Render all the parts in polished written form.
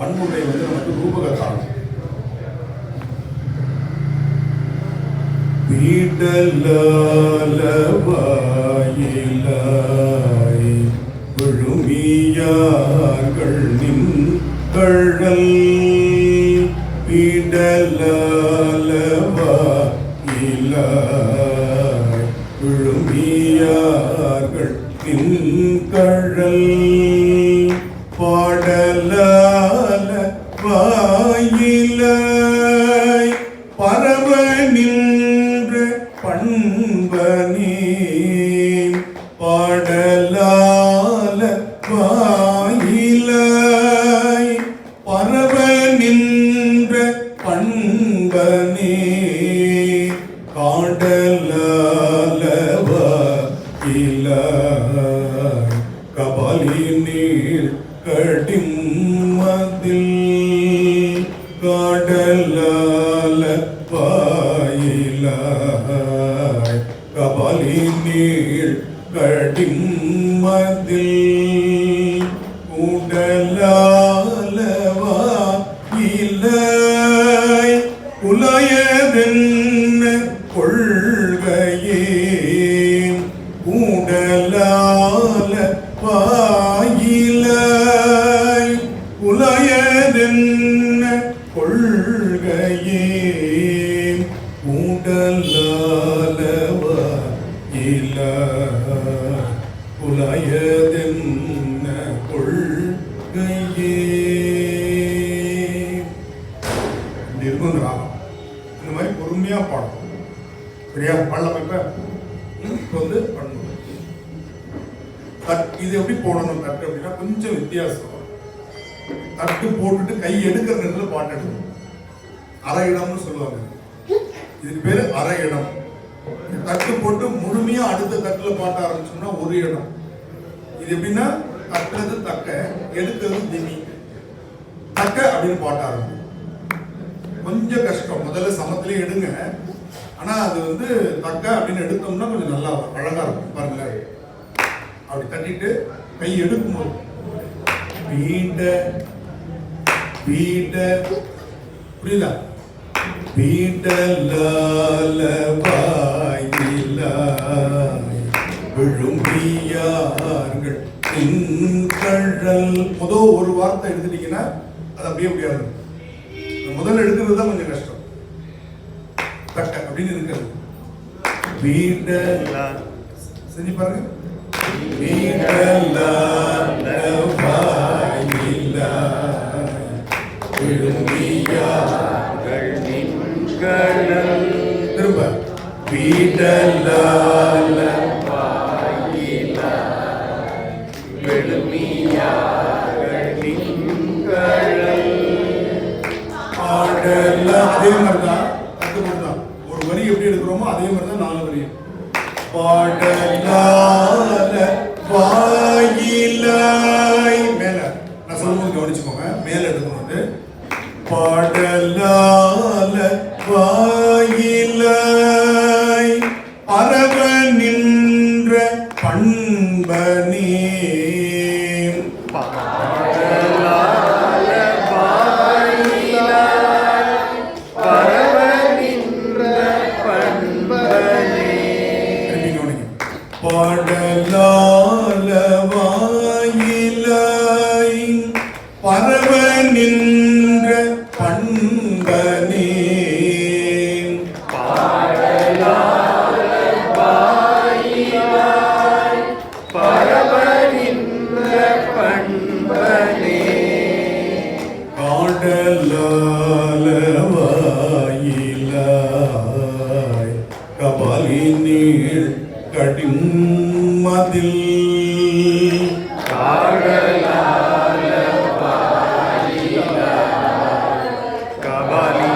பண்புடைய வந்து நமக்கு ரூபகத்தானம். பீடலாலவாயிலாய் விழுமியார்கள் நின் கழல் பீடலாலவாயிலாய் விழுமியார்கள் நின் கழல் பாடலால வாயிலாய் பரவ நின்ற பண்பனே பாடலால வாயிலாய் பரவ நின்ற பண்பனே காடலால வாயிலாய் கபாலி நீர் கடிமதில் காடலால வாயிலாய் கபாலி நீர் கடிமதில் உடலால வாயிலாய் உலயதென்ன கொள்கையே உடலால வாயிலாய் உலயதென்ன கொள்கையே உடலால வாயிலாய் உலயதென்ன கொள்கையே. இப்படி இருக்கும் இந்த ராகம். இந்த மாதிரி பொறுமையா பாடும். சரியா? பாடலாம். இப்ப வந்து பண்ணணும். இது எப்படி போடணும் தட்டு அப்படின்னா கொஞ்சம் வித்தியாசம். தட்டு போட்டுட்டு கை எடுக்கிற நேரத்தில் பாட்டு எடுக்கணும். அரை இடம்னு சொல்லுவாங்க. இதுக்கு பேரு அரை இடம். தட்டு போட்டு முழுமையா அடுத்த தட்டுல பாட்ட ஆரம்பிச்சோம்னா ஒரு இடம். இது எப்படின்னா தட்டுறது தக்க, எடுக்கிறது திமி. தக்க அப்படின்னு பாட்ட ஆரம்பிக்கும். கொஞ்சம் கஷ்டம். முதல்ல சமத்திலே எடுங்க. ஆனா அது வந்து தக்க அப்படின்னு எடுத்தோம்னா கொஞ்சம் நல்லா அழகா இருக்கும். பாருங்களேன். அப்படி தட்டிட்டு கை எடுக்கும்போது பீட பீட புரியுதா? பீடலால வாயிலாய் விழுமியார்கள் திங்கழல். முதல் ஒரு வார்த்தை எடுத்துட்டீங்கன்னா அது அப்படியே முடியாது. முதல்ல எடுக்கிறது தான் கொஞ்சம் கஷ்டம். தக்க அப்படின்னு இருக்கிறது. பீட செஞ்சு பாருங்க. பீடலால வாயிலாய் விழுமியார்கள் நின்கழல். திரும்ப பீடலால வாயிலாய் விழுமியார்கள் நின்கழல். பாடலாம். அதே மாதிரிதான் அது மட்டும்தான். ஒரு வரி எப்படி எடுக்கிறோமோ அதே மாதிரிதான் 4 வரி. பாடலால வாயிலாய் மேல. நான் சொல்லும்போது கவனிச்சுக்கோங்க. மேல எடுக்கணும். பாடலால வாயிலாய் பரவ நின்ற பண்பனே பாடலால வாயிலாய் பரவ நின்ற பண்பனே பாடலால வாயிலாய் பரவ நின்ற பண்பனே காடலால வாயிலாய் கபாலி நீர் கடிமதில் காடலால வாயிலாய் கபாலி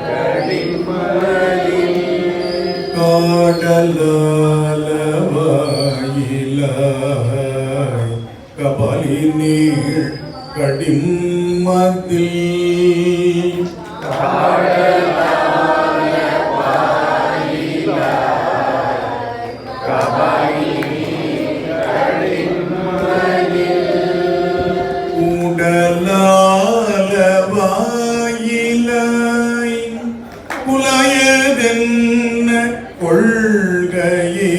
கடிமதில் காடலால வாயிலாய் கபாலி நீர் கடிமதில் காடலால வாயிலாய் கபாலி கடிமதில் உடலால வாயிலாய் குலாயதென்ன கொள்கையே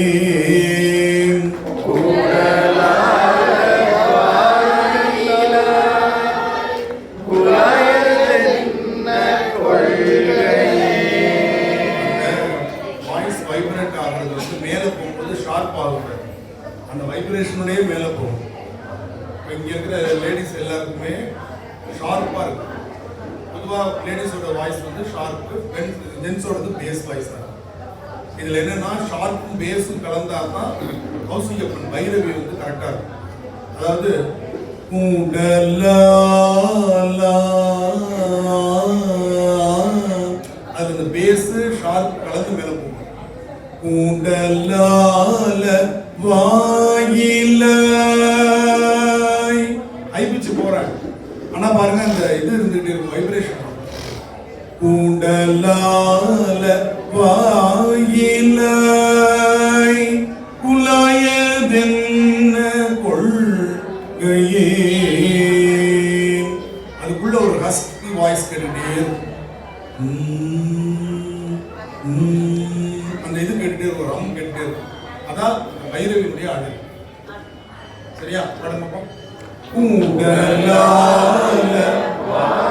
வாய்ஸ் வைப்ரேட் ஆகிறது வந்து மேலே போகும்போது ஷார்ப் ஆகுது, அந்த வைப்ரேஷனோடய மேலே போகும். இப்போ இங்கே இருக்கிற லேடிஸ் எல்லாருக்குமே ஷார்ப்பாக இருக்கு. பொதுவாக லேடிஸோட வாய்ஸ் வந்து ஷார்ப்பு, ஜென்ஸோடது பேஸ் வாய்ஸ் தான். இதில் என்னன்னா ஷார்ப்பும் பேஸும் கலந்தால் தான் கௌசிகப்பன் பைரவி வந்து கரெக்டாக இருக்கும். அதாவது அது அந்த பேஸு ஷார்ப் கலந்து மேலே போகும். கூண்டலால வாயிலாய் ஐபிச்சு போறாங்க. ஆனா பாருங்க அந்த இது இருந்துகிட்டே இருக்கும், வைப்ரேஷன். கூண்டலால வாயிலாய் குலாயதென்ன கொள்கையே. அதுக்குள்ள ஒரு ஹஸ்கி வாய்ஸ் கேட்டுட்டே இருக்கும். அந்த இது கேட்டுட்டே இருக்கும், ரம் கேட்டுட்டே இருக்கும். அதான் பைரவியுடைய ஆடல். சரியா? பாடுங்க பாப்போம். கூடலால வாயிலாய்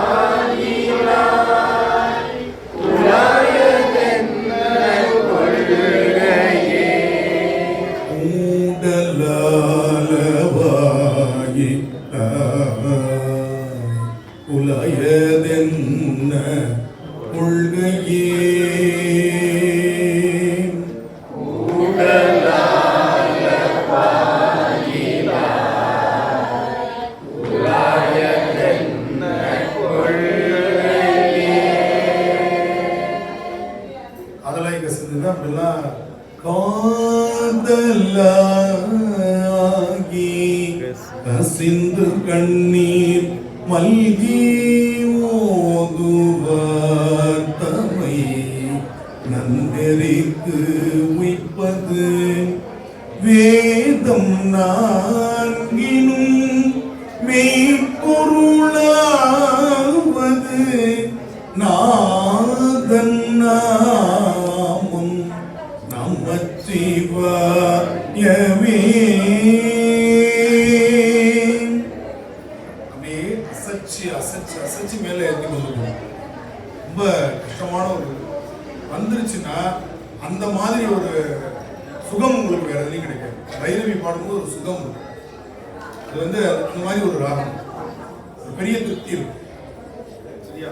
குலாயதென்ன கொள்கையே. கூடலால வாயிலாய் குலாயதென்ன கொள்கையே. காதலாகி கசிந்து கண்ணீர் மல்கி ஓதுவார் தமை நந்தெறிக்கு உய்ப்பது வேதம் நான்கினும் மெய்ப்பொருளாவது நாதன் நாமம் நமச்சிவாயவே. அப்படியே அசைச்சு அசைச்சு அசைச்சு மேலே ஏற்றி கொண்டு போகும். ரொம்ப கஷ்டமான ஒரு வந்துருச்சுன்னா அந்த மாதிரி ஒரு சுகம் உங்களுக்கு வேற எதுலையும் கிடைக்காது. பைரவி பாடும்போது ஒரு சுகம் இருக்கு. அது வந்து அந்த மாதிரி ஒரு ராகம், ஒரு பெரிய திருப்தி இருக்கு. சரியா?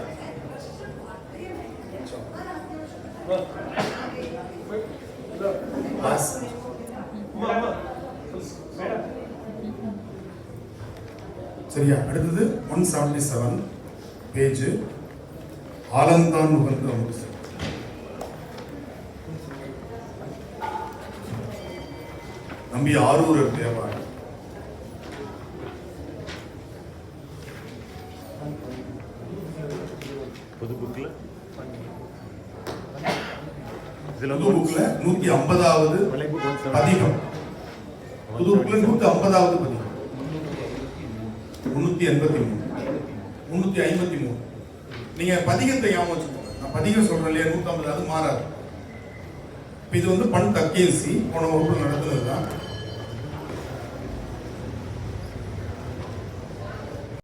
சரியா? அடுத்தது 177 பேஜ். ஆலந்தான் உகந்து அமுது. நம்பி ஆரூரர் தேவார். புது புக்ல 150வது பதிகம். புது புக்ல 150வது பதிகம். 383 353. நீங்க பதிகத்தை ஞாபகம் வச்சுக்கோங்க. நான் பதிகம் சொல்றேன் இல்லையா, 150 அது மாறாது. இது வந்து பண் தக்கேசி போன வகுப்பு நடந்ததுதான்.